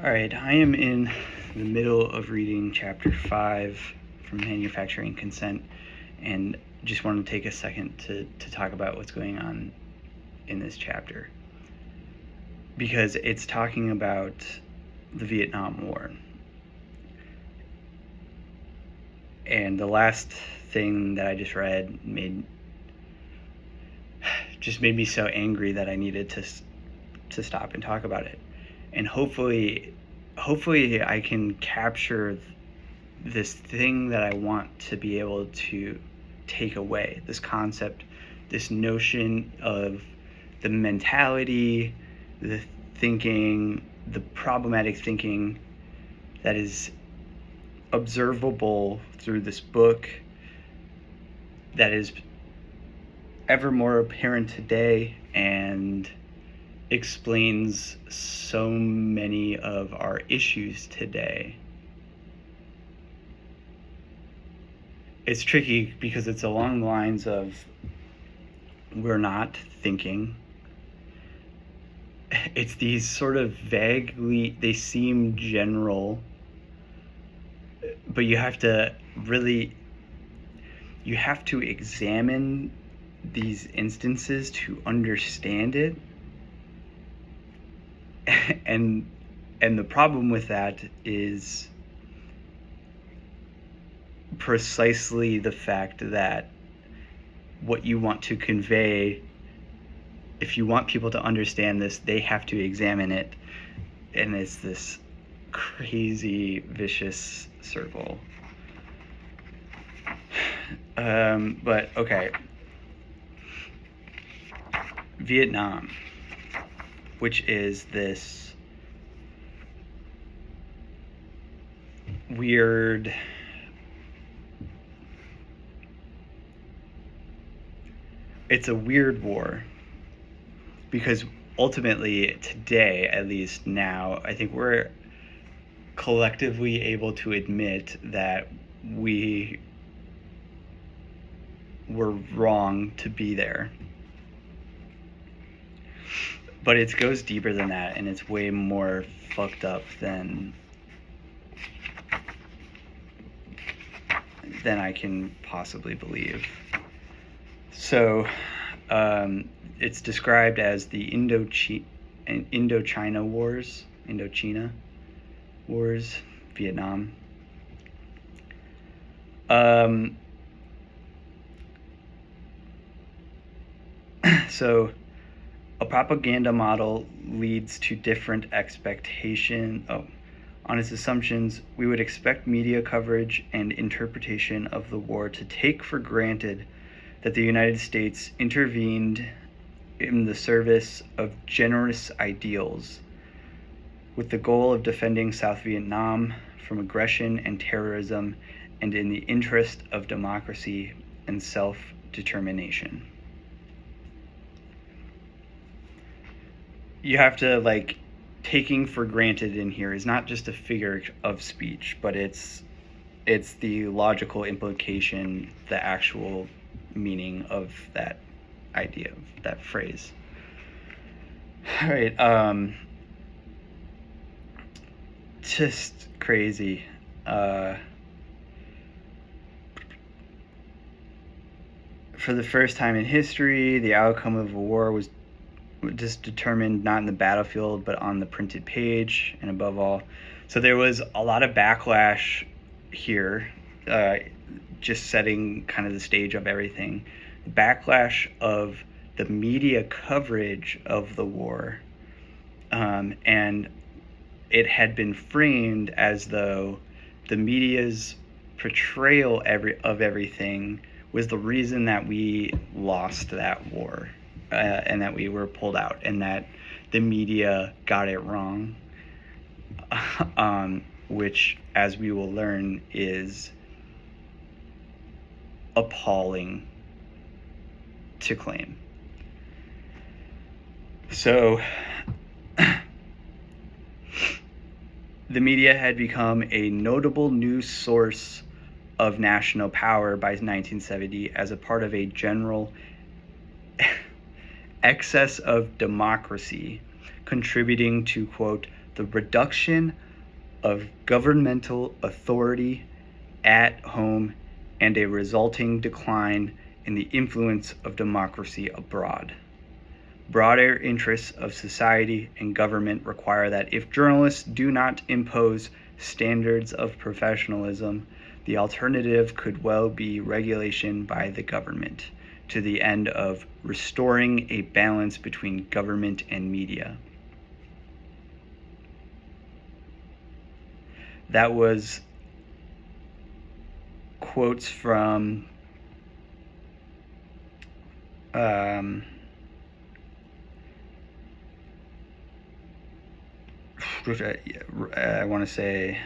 All right, I am in the middle of reading chapter 5 from Manufacturing Consent, and just want to take a second to talk about what's going on in this chapter, because it's talking about the Vietnam War. And the last thing that I just read made me so angry that I needed to stop and talk about it. And hopefully I can capture this thing that I want to be able to take away, this concept, this notion of the mentality, the thinking, the problematic thinking that is observable through this book, that is ever more apparent today and explains so many of our issues today. It's tricky because it's along the lines of we're not thinking. It's these sort of vaguely, they seem general, but you have to examine these instances to understand it. And the problem with that is precisely the fact that what you want to convey, if you want people to understand this, they have to examine it, and it's this crazy vicious circle. But okay, Vietnam, which is this weird, it's a weird war, because ultimately today, at least now, I think we're collectively able to admit that we were wrong to be there. But it goes deeper than that, and it's way more fucked up than I can possibly believe. So it's described as the Indochina Wars, Vietnam. So a propaganda model leads to different expectation. On its assumptions, we would expect media coverage and interpretation of the war to take for granted that the United States intervened in the service of generous ideals with the goal of defending South Vietnam from aggression and terrorism, and in the interest of democracy and self-determination. You have to, taking for granted in here is not just a figure of speech, but it's the logical implication, the actual meaning of that idea, that phrase. All right, just crazy. For the first time in history, the outcome of a war was just determined not in the battlefield, but on the printed page, and above all. So there was a lot of backlash here, just setting kind of the stage of everything. The backlash of the media coverage of the war, and it had been framed as though the media's portrayal of everything was the reason that we lost that war. And that we were pulled out, and that the media got it wrong, which, as we will learn, is appalling to claim. So the media had become a notable news source of national power by 1970 as a part of a general excess of democracy, contributing to, quote, the reduction of governmental authority at home and a resulting decline in the influence of democracy abroad. Broader interests of society and government require that if journalists do not impose standards of professionalism, the alternative could well be regulation by the government, to the end of restoring a balance between government and media. That was quotes from I want to say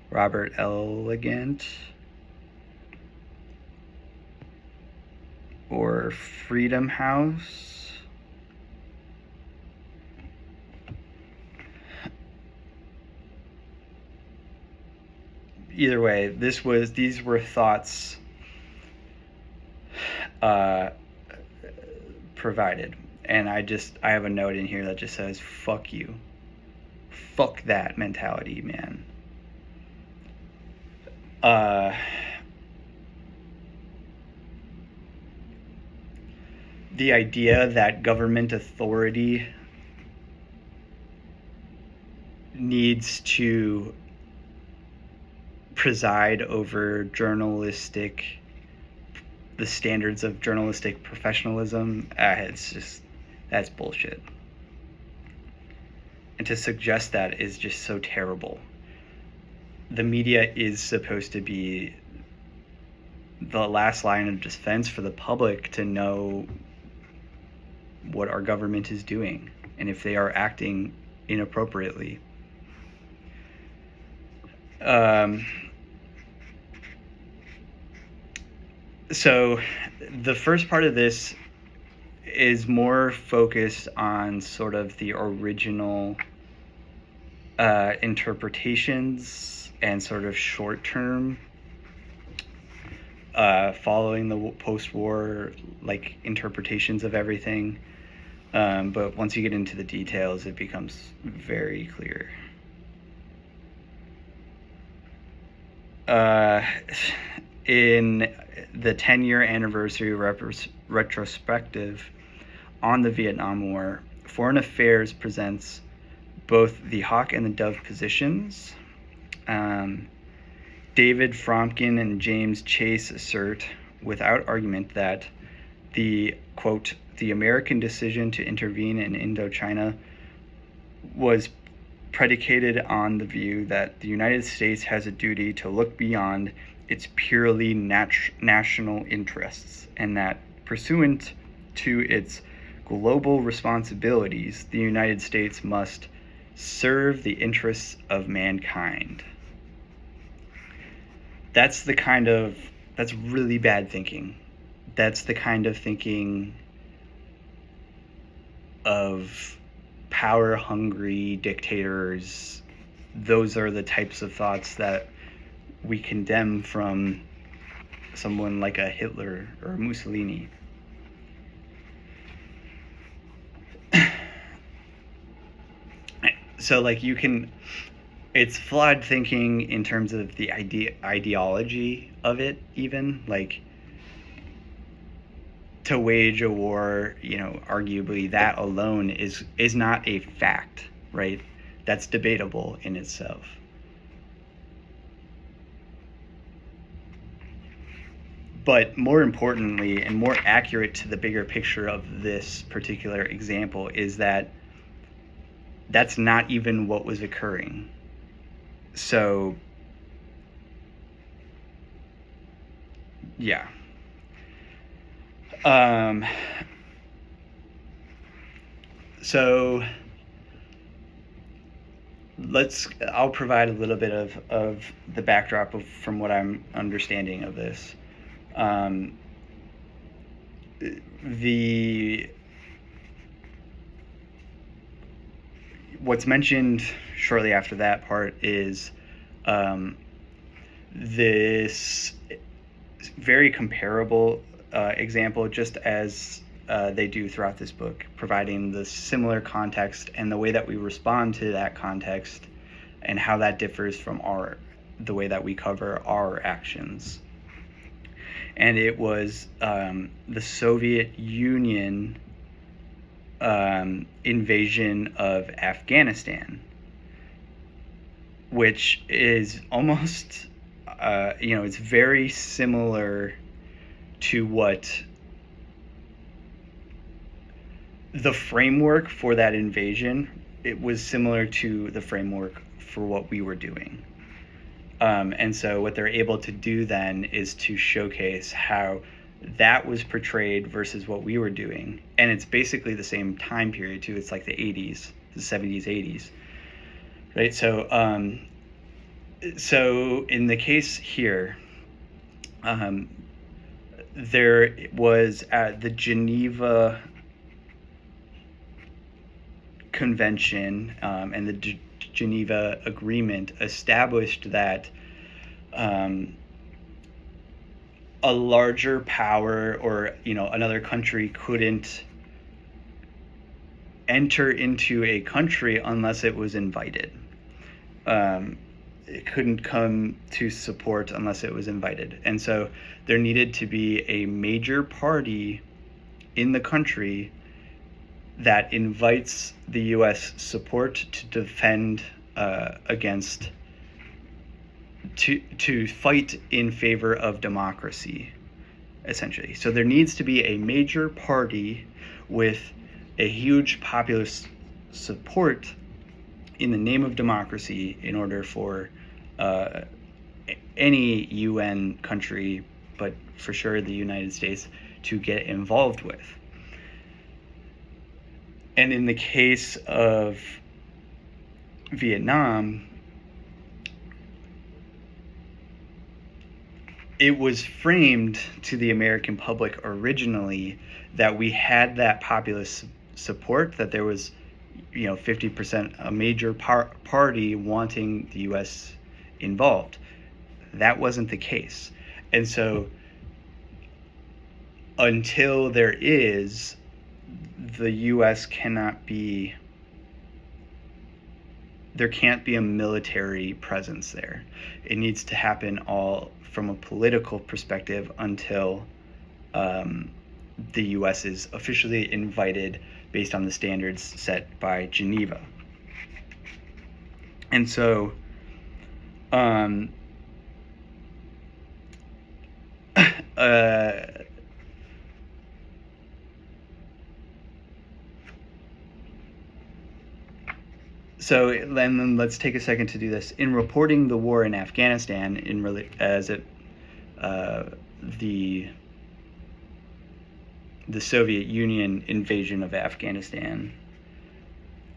Robert Elegant or Freedom House. Either way, these were thoughts provided, and I have a note in here that just says fuck you, fuck that mentality, man. The idea that government authority needs to preside over the standards of journalistic professionalism, that's bullshit. And to suggest that is just so terrible. The media is supposed to be the last line of defense for the public to know what our government is doing and if they are acting inappropriately. So the first part of this is more focused on sort of the original interpretations and sort of short-term following the post-war interpretations of everything. But once you get into the details, it becomes very clear. In the 10-year anniversary retrospective on the Vietnam War, Foreign Affairs presents both the hawk and the dove positions. David Fromkin and James Chase assert, without argument, that the, quote, the American decision to intervene in Indochina was predicated on the view that the United States has a duty to look beyond its purely national interests, and that pursuant to its global responsibilities, the United States must serve the interests of mankind. That's really bad thinking. That's the kind of thinking of power-hungry dictators. Those are the types of thoughts that we condemn from someone like a Hitler or a Mussolini. So it's flawed thinking in terms of the ideology of it, even to wage a war, arguably that alone is not a fact, right? That's debatable in itself. But more importantly, and more accurate to the bigger picture of this particular example, is that that's not even what was occurring. So, yeah. So I'll provide a little bit of the backdrop from what I'm understanding of this. What's mentioned shortly after that part is this very comparable example, just as they do throughout this book, providing the similar context and the way that we respond to that context and how that differs from the way that we cover our actions. And it was the Soviet Union invasion of Afghanistan, which is almost, it's very similar to what the framework for that invasion, it was similar to the framework for what we were doing. And so what they're able to do then is to showcase how that was portrayed versus what we were doing. And it's basically the same time period too. It's like the 80s, the 70s, 80s, right? So in the case here, there was the Geneva Convention and the Geneva Agreement established that a larger power or another country couldn't enter into a country unless it was invited. It couldn't come to support unless it was invited. And so there needed to be a major party in the country that invites the U.S. support to defend to fight in favor of democracy, essentially. So there needs to be a major party with a huge popular support in the name of democracy in order for any UN country, but for sure the United States, to get involved with. And in the case of Vietnam, it was framed to the American public originally that we had that populist support, that there was 50% a major party wanting the U.S. involved. That wasn't the case. And so until there is, the U.S. there can't be a military presence there. It needs to happen all from a political perspective until the U.S. is officially invited based on the standards set by Geneva. And so So then let's take a second to do this. In reporting the war in Afghanistan, the Soviet Union invasion of Afghanistan,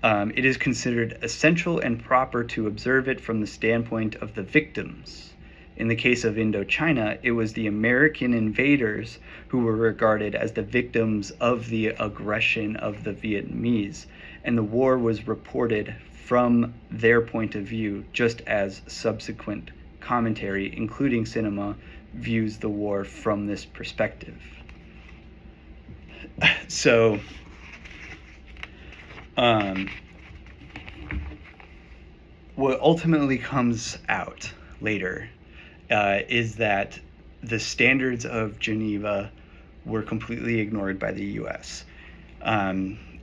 it is considered essential and proper to observe it from the standpoint of the victims. In the case of Indochina, it was the American invaders who were regarded as the victims of the aggression of the Vietnamese, and the war was reported from their point of view, just as subsequent commentary, including cinema, views the war from this perspective. So, what ultimately comes out later is that the standards of Geneva were completely ignored by the U.S.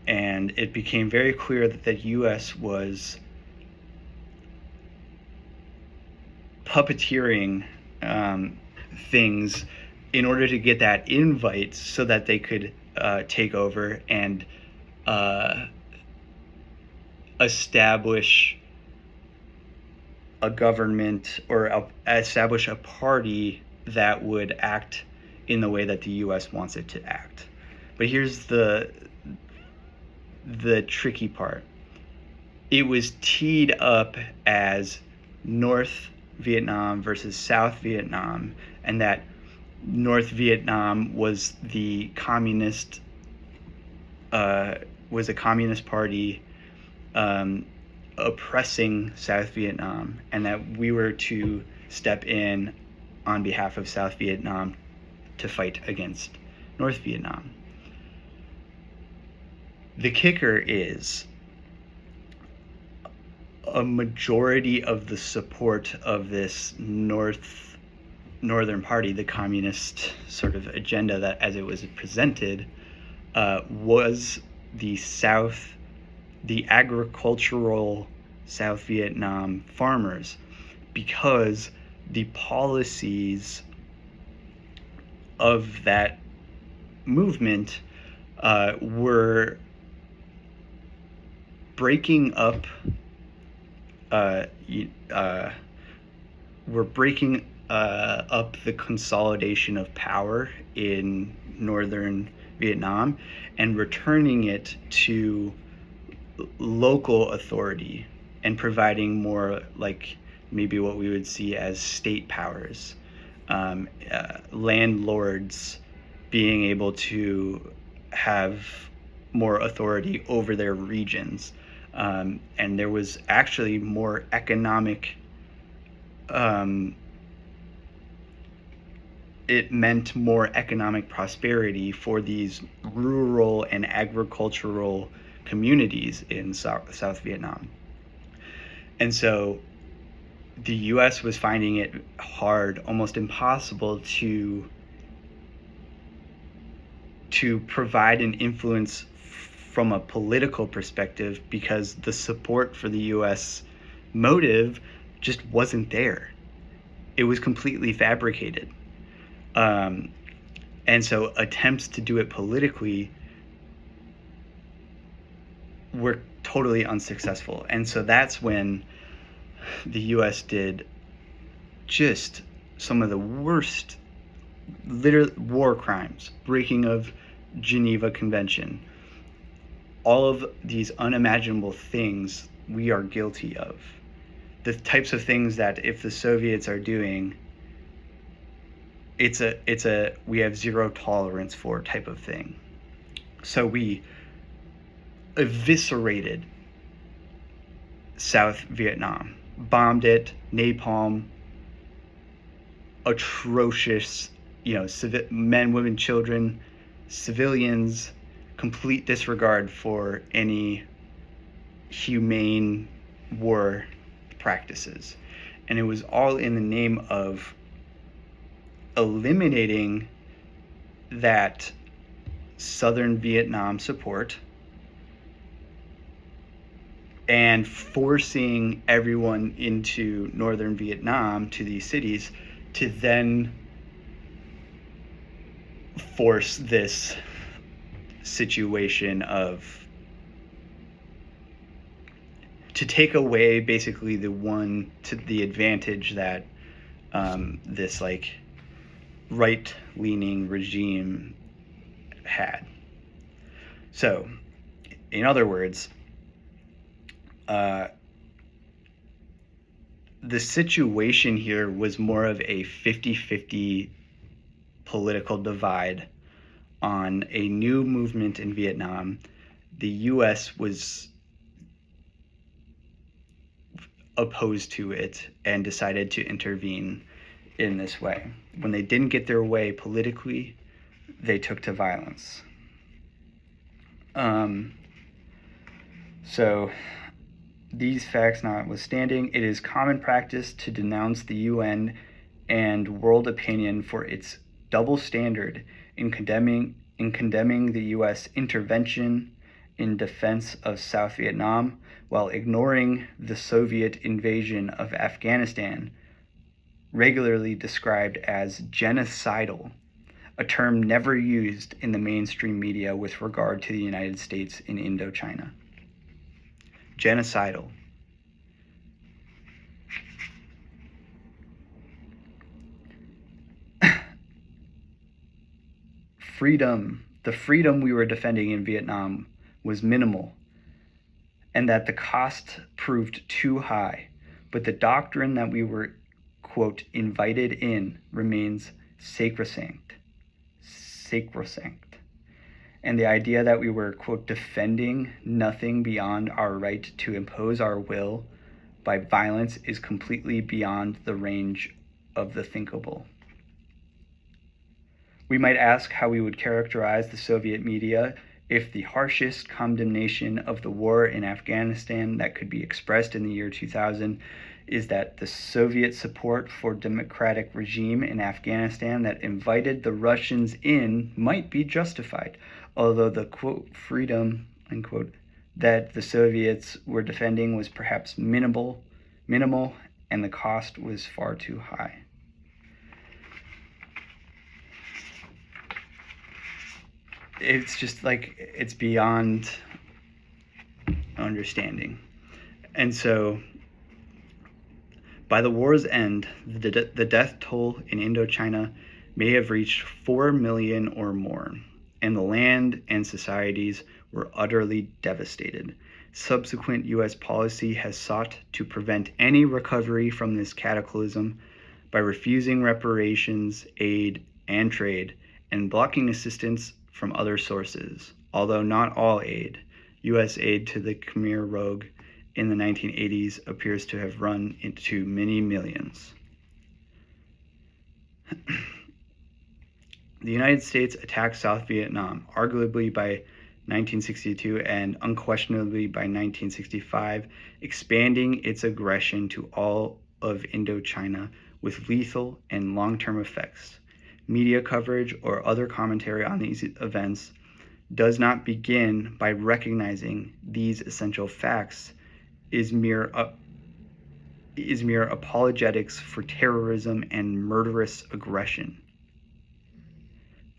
And it became very clear that the U.S. was puppeteering things in order to get that invite so that they could take over and establish a government or establish a party that would act in the way that the U.S. wants it to act. But here's the tricky part. It was teed up as North Vietnam versus South Vietnam, and that North Vietnam was the communist, was a communist party oppressing South Vietnam, and that we were to step in on behalf of South Vietnam to fight against North Vietnam. The kicker is a majority of the support of this northern party, the communist sort of agenda that as it was presented, was the agricultural South Vietnam farmers, because the policies of that movement were breaking up the consolidation of power in northern Vietnam and returning it to local authority and providing more like maybe what we would see as state powers, landlords being able to have more authority over their regions. And there was actually more economic, it meant more economic prosperity for these rural and agricultural communities in South Vietnam. And so the US was finding it hard, almost impossible to provide an influence from a political perspective, because the support for the US motive just wasn't there. It was completely fabricated. And so attempts to do it politically were totally unsuccessful. And so that's when the US did just some of the worst war crimes, breaking of Geneva Convention, all of these unimaginable things we are guilty of. The types of things that if the Soviets are doing, it's a we have zero tolerance for type of thing. So we eviscerated South Vietnam, bombed it, napalm, atrocious, men, women, children, civilians, complete disregard for any humane war practices. And it was all in the name of eliminating that southern Vietnam support and forcing everyone into northern Vietnam, to these cities, to then force this situation to take away basically the advantage that this like right-leaning regime had. So, in other words, the situation here was more of a 50-50 political divide on a new movement in Vietnam. The US was opposed to it and decided to intervene in this way. When they didn't get their way politically, they took to violence. So these facts notwithstanding, it is common practice to denounce the UN and world opinion for its double standard in condemning the US intervention in defense of South Vietnam, while ignoring the Soviet invasion of Afghanistan, regularly described as genocidal, a term never used in the mainstream media with regard to the United States in Indochina. Genocidal. The freedom we were defending in Vietnam was minimal, and that the cost proved too high, but the doctrine that we were, quote, invited in remains sacrosanct. And the idea that we were, quote, defending nothing beyond our right to impose our will by violence is completely beyond the range of the thinkable. We might ask how we would characterize the Soviet media if the harshest condemnation of the war in Afghanistan that could be expressed in the year 2000 is that the Soviet support for democratic regime in Afghanistan that invited the Russians in might be justified, although the quote freedom unquote that the Soviets were defending was perhaps minimal, and the cost was far too high. It's just like it's beyond understanding. And so by the war's end, the death toll in Indochina may have reached 4 million or more, and the land and societies were utterly devastated. Subsequent U.S. policy has sought to prevent any recovery from this cataclysm by refusing reparations, aid, and trade, and blocking assistance from other sources. Although not all aid, U.S. aid to the Khmer Rouge in the 1980s appears to have run into many millions. The United States attacked South Vietnam, arguably by 1962 and unquestionably by 1965, expanding its aggression to all of Indochina with lethal and long-term effects. Media coverage or other commentary on these events does not begin by recognizing these essential facts is mere apologetics for terrorism and murderous aggression.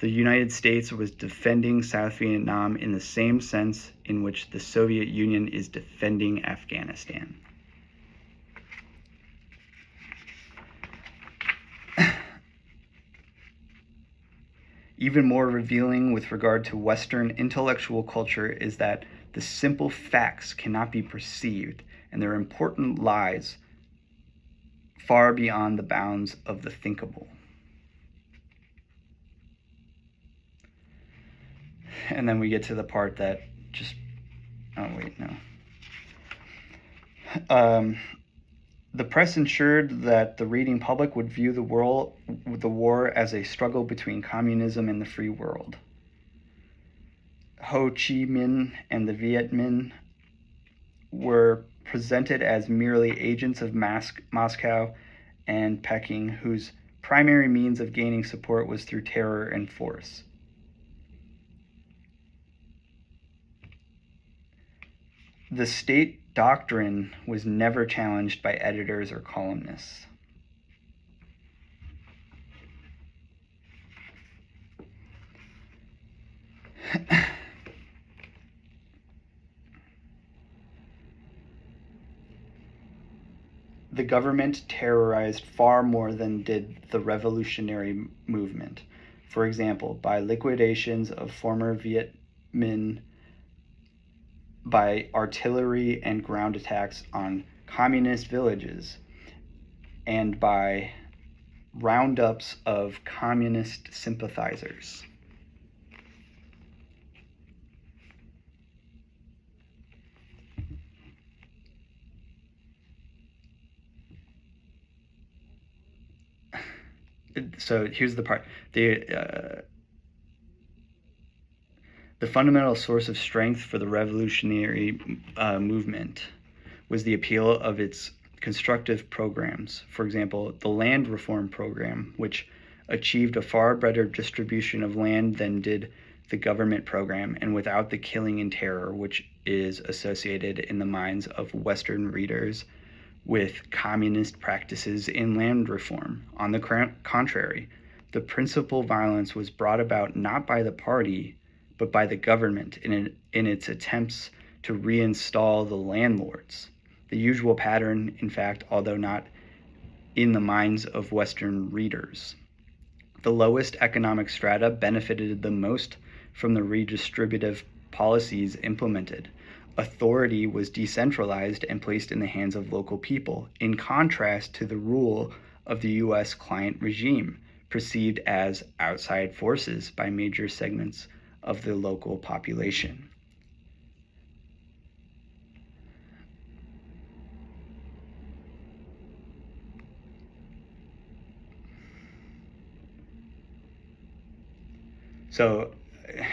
The United States was defending South Vietnam in the same sense in which the Soviet Union is defending Afghanistan. Even more revealing with regard to Western intellectual culture is that the simple facts cannot be perceived, and there are important lies far beyond the bounds of the thinkable. And then we get to the part that just, oh wait, no. The press ensured that the reading public would view the war as a struggle between communism and the free world. Ho Chi Minh and the Viet Minh were presented as merely agents of Moscow and Peking, whose primary means of gaining support was through terror and force. The state doctrine was never challenged by editors or columnists. The government terrorized far more than did the revolutionary movement. For example, by liquidations of former Viet Minh, by artillery and ground attacks on communist villages, and by roundups of communist sympathizers. So here's the part. The fundamental source of strength for the revolutionary movement was the appeal of its constructive programs. For example, the land reform program, which achieved a far better distribution of land than did the government program, and without the killing and terror which is associated in the minds of Western readers with communist practices in land reform. On the contrary, the principal violence was brought about not by the party, but by the government in its attempts to reinstall the landlords. The usual pattern, in fact, although not in the minds of Western readers. The lowest economic strata benefited the most from the redistributive policies implemented. Authority was decentralized and placed in the hands of local people, in contrast to the rule of the U.S. client regime, perceived as outside forces by major segments of the local population. So,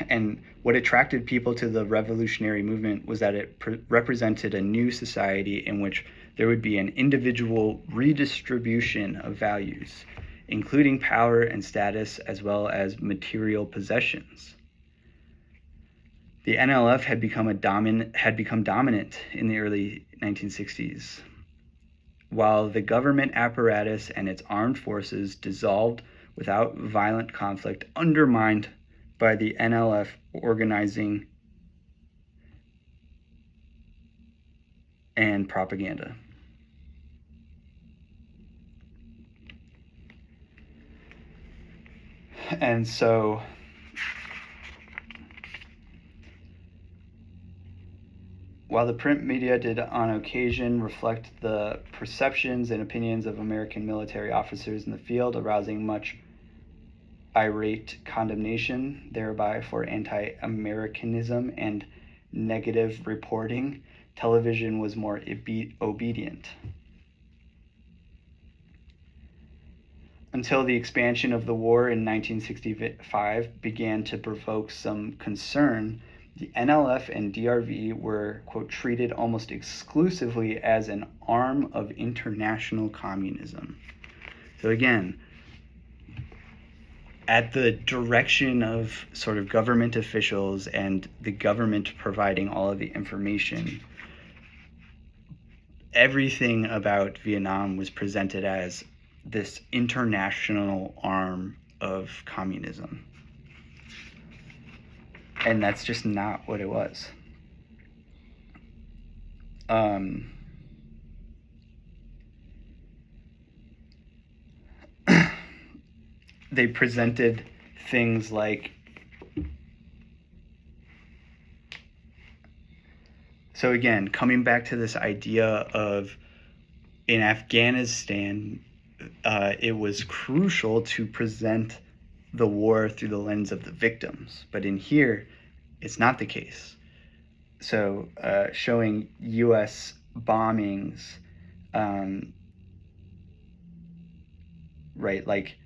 and What attracted people to the revolutionary movement was that it represented a new society in which there would be an individual redistribution of values, including power and status, as well as material possessions. The NLF had become dominant in the early 1960s, while the government apparatus and its armed forces dissolved without violent conflict, undermined by the NLF organizing and propaganda. And so while the print media did on occasion reflect the perceptions and opinions of American military officers in the field, arousing much irate condemnation thereby for anti-Americanism and negative reporting, television was more obedient. Until the expansion of the war in 1965 began to provoke some concern, the NLF and DRV were, quote, treated almost exclusively as an arm of international communism. So again, at the direction of sort of government officials and the government providing all of the information, everything about Vietnam was presented as this international arm of communism. And that's just not what it was. They presented things like, so again, coming back to this idea of in Afghanistan, it was crucial to present the war through the lens of the victims, but in here, it's not the case. So showing U.S. bombings, right, like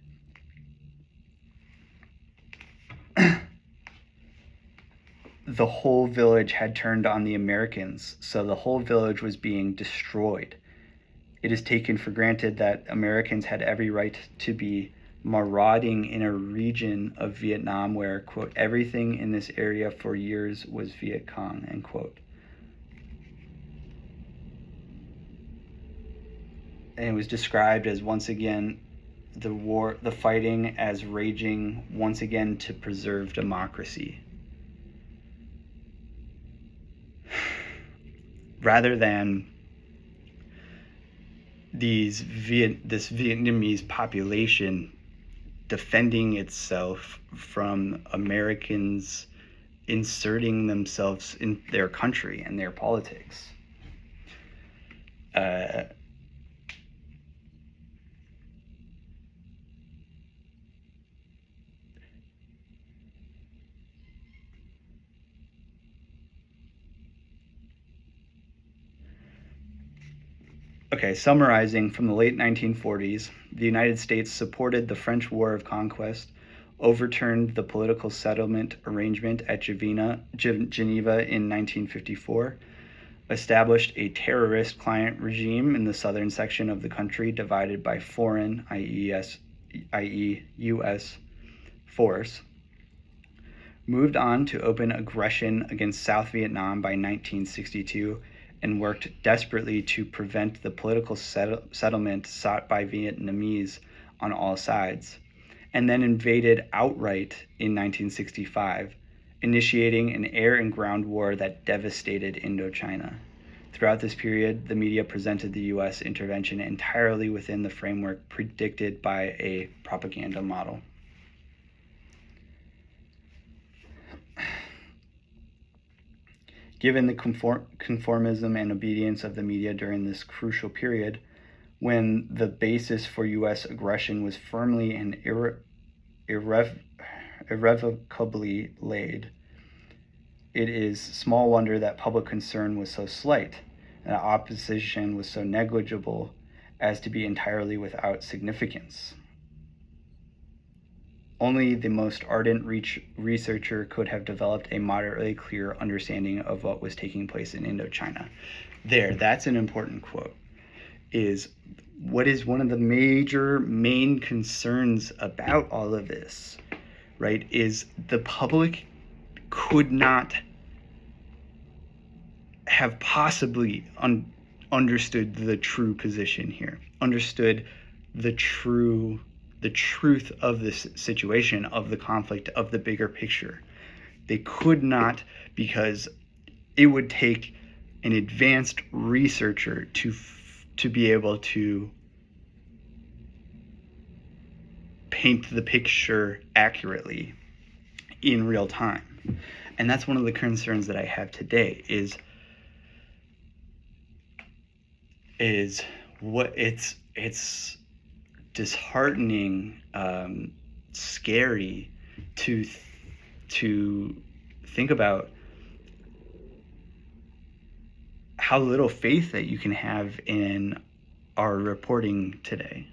the whole village had turned on the Americans, so the whole village was being destroyed. It is taken for granted that Americans had every right to be marauding in a region of Vietnam where, quote, everything in this area for years was Viet Cong, end quote. And it was described as, once again, the fighting as raging once again to preserve democracy, rather than this Vietnamese population defending itself from Americans inserting themselves in their country and their politics. Okay, summarizing, from the late 1940s, the United States supported the French War of Conquest, overturned the political settlement arrangement at Geneva in 1954, established a terrorist client regime in the southern section of the country divided by foreign, i.e. U.S. force, moved on to open aggression against South Vietnam by 1962, and worked desperately to prevent the political settlement sought by Vietnamese on all sides, and then invaded outright in 1965, initiating an air and ground war that devastated Indochina. Throughout this period, the media presented the U.S. intervention entirely within the framework predicted by a propaganda model. Given the conformism and obedience of the media during this crucial period, when the basis for U.S. aggression was firmly and irrevocably laid, it is small wonder that public concern was so slight and opposition was so negligible as to be entirely without significance. only the most ardent researcher could have developed a moderately clear understanding of what was taking place in Indochina. That's an important quote. Is what is one of the main concerns about all of this, right, is the public could not have possibly understood the true position here, understood the truth of this situation, of the conflict, of the bigger picture. They could not, because it would take an advanced researcher to be able to paint the picture accurately in real time. And that's one of the concerns that I have today is what it's disheartening, scary to think about how little faith that you can have in our reporting today,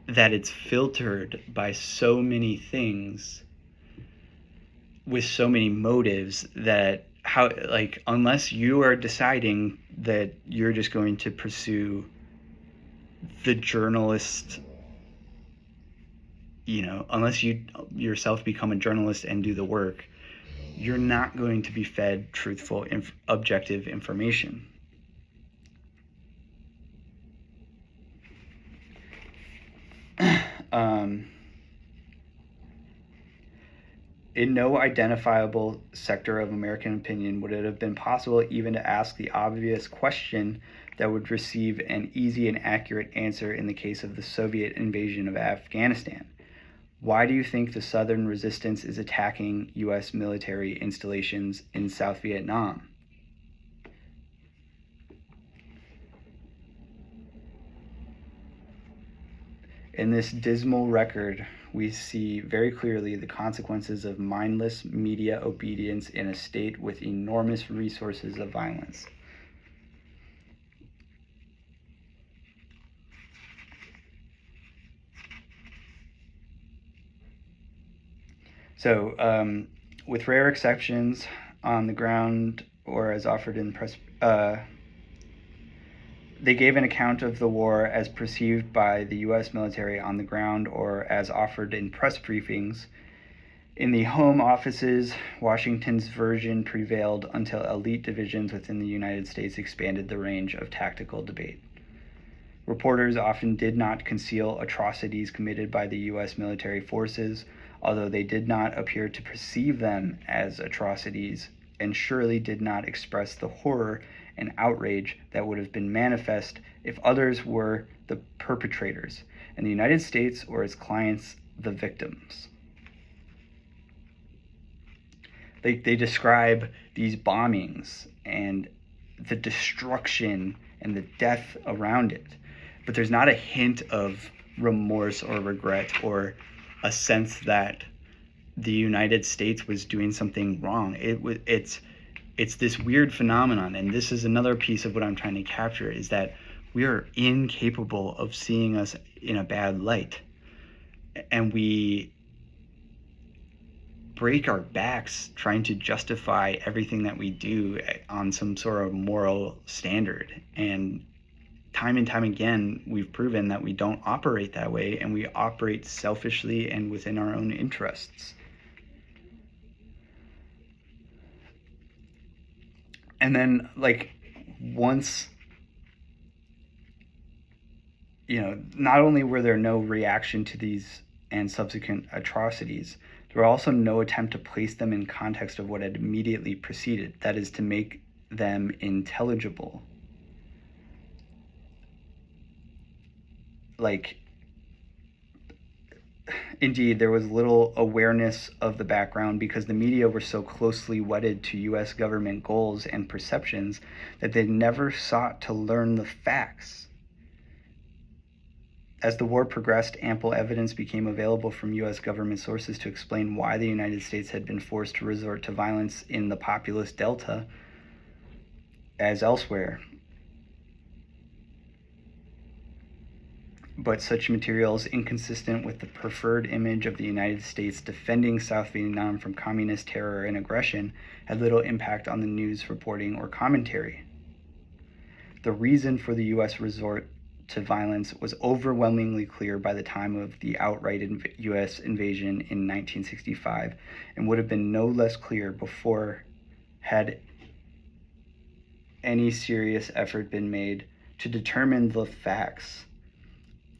that it's filtered by so many things with so many motives, that unless you are deciding that you're just going to pursue the journalist, unless you yourself become a journalist and do the work, you're not going to be fed truthful, objective information. In no identifiable sector of American opinion would it have been possible even to ask the obvious question that would receive an easy and accurate answer in the case of the Soviet invasion of Afghanistan. Why do you think the Southern Resistance is attacking U.S. military installations in South Vietnam? In this dismal record, we see very clearly the consequences of mindless media obedience in a state with enormous resources of violence. So, with rare exceptions, on the ground or as offered in press, they gave an account of the war as perceived by the U.S. military on the ground or as offered in press briefings. In the home offices, Washington's version prevailed until elite divisions within the United States expanded the range of tactical debate. Reporters often did not conceal atrocities committed by the U.S. military forces, although they did not appear to perceive them as atrocities, and surely did not express the horror and outrage that would have been manifest if others were the perpetrators, and the United States or its clients the victims. They describe these bombings and the destruction and the death around it, but there's not a hint of remorse or regret or a sense that the United States was doing something wrong. It's this weird phenomenon, and this is another piece of what I'm trying to capture, is that we are incapable of seeing us in a bad light, and we break our backs trying to justify everything that we do on some sort of moral standard. And time again, we've proven that we don't operate that way, and we operate selfishly and within our own interests. And then, once, not only were there no reaction to these and subsequent atrocities, there were also no attempt to place them in context of what had immediately preceded, that is, to make them intelligible. Indeed, there was little awareness of the background because the media were so closely wedded to U.S. government goals and perceptions that they never sought to learn the facts. As the war progressed, ample evidence became available from U.S. government sources to explain why the United States had been forced to resort to violence in the populous Delta as elsewhere. but such materials, inconsistent with the preferred image of the United States defending South Vietnam from communist terror and aggression, had little impact on the news reporting or commentary. The reason for the U.S. resort to violence was overwhelmingly clear by the time of the outright U.S. invasion in 1965, and would have been no less clear before had any serious effort been made to determine the facts.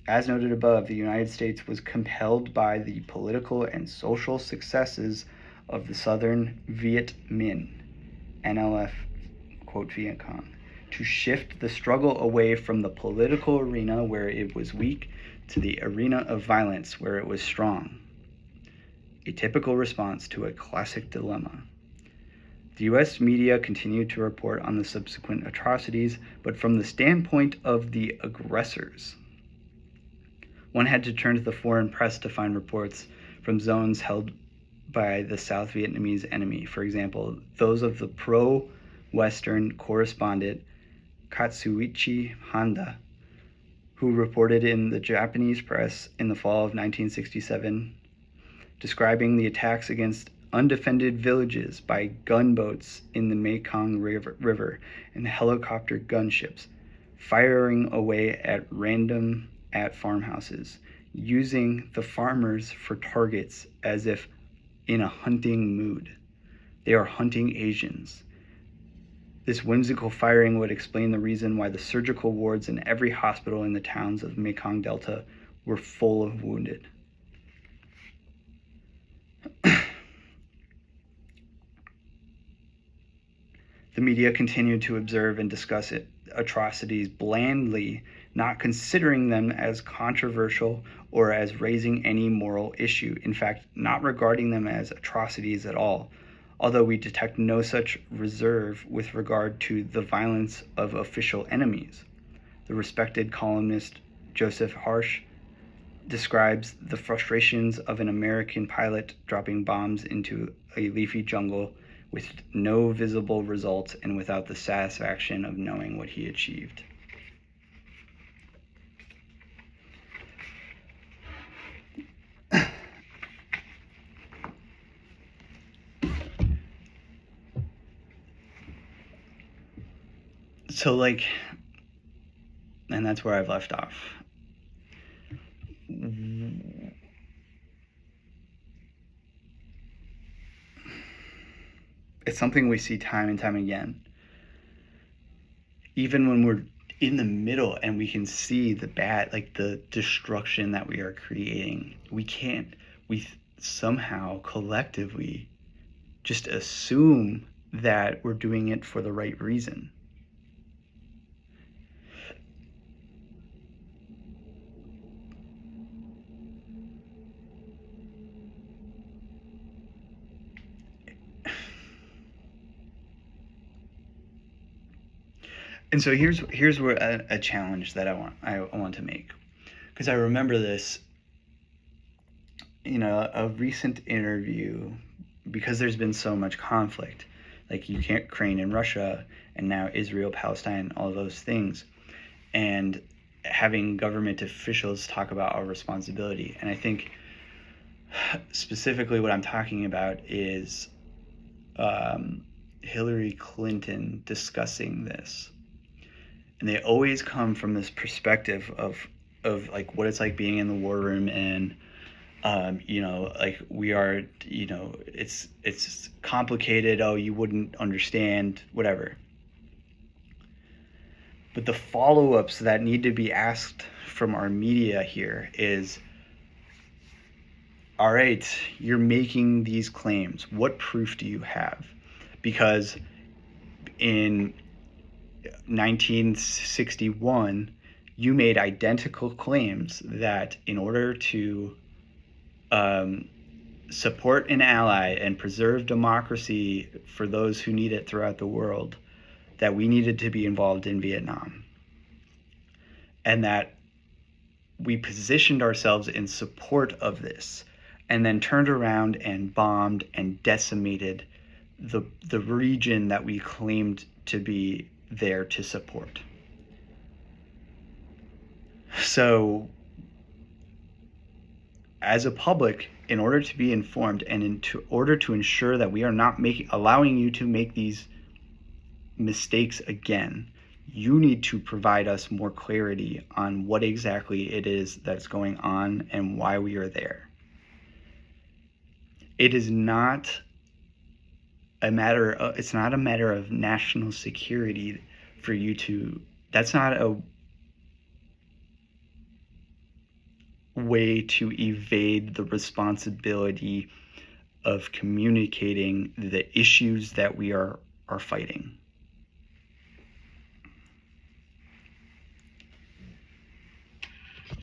As noted above, the United States was compelled by the political and social successes of the Southern Viet Minh, NLF, quote, Viet Cong, to shift the struggle away from the political arena where it was weak to the arena of violence where it was strong. A typical response to a classic dilemma. The U.S. media continued to report on the subsequent atrocities, but from the standpoint of the aggressors. One had to turn to the foreign press to find reports from zones held by the South Vietnamese enemy. For example, those of the pro-Western correspondent Katsuichi Handa, who reported in the Japanese press in the fall of 1967, describing the attacks against undefended villages by gunboats in the Mekong River and helicopter gunships, firing away at random at farmhouses, using the farmers for targets as if in a hunting mood. They are hunting Asians. This whimsical firing would explain the reason why the surgical wards in every hospital in the towns of Mekong Delta were full of wounded. The media continued to observe and discuss atrocities blandly, not considering them as controversial or as raising any moral issue. In fact, not regarding them as atrocities at all, although we detect no such reserve with regard to the violence of official enemies. The respected columnist Joseph Harsh describes the frustrations of an American pilot dropping bombs into a leafy jungle with no visible results and without the satisfaction of knowing what he achieved. So, and that's where I've left off. It's something we see time and time again. Even when we're in the middle and we can see the bad, the destruction that we are creating, we somehow collectively just assume that we're doing it for the right reason. And so here's where a challenge that I want to make, because I remember this, a recent interview, because there's been so much conflict, like Ukraine and Russia, and now Israel, Palestine, all those things, and having government officials talk about our responsibility. And I think specifically what I'm talking about is Hillary Clinton discussing this. And they always come from this perspective of what it's like being in the war room, and we are, it's complicated. Oh, you wouldn't understand, whatever. But the follow-ups that need to be asked from our media here is, all right, you're making these claims. What proof do you have? Because in 1961, you made identical claims that in order to support an ally and preserve democracy for those who need it throughout the world, that we needed to be involved in Vietnam. And that we positioned ourselves in support of this, and then turned around and bombed and decimated the region that we claimed to be there to support. So as a public, in order to be informed and in order to ensure that we are not allowing you to make these mistakes again, you need to provide us more clarity on what exactly it is that's going on and why we are there. It is not it's not a matter of national security for you to, that's not a way to evade the responsibility of communicating the issues that we are fighting.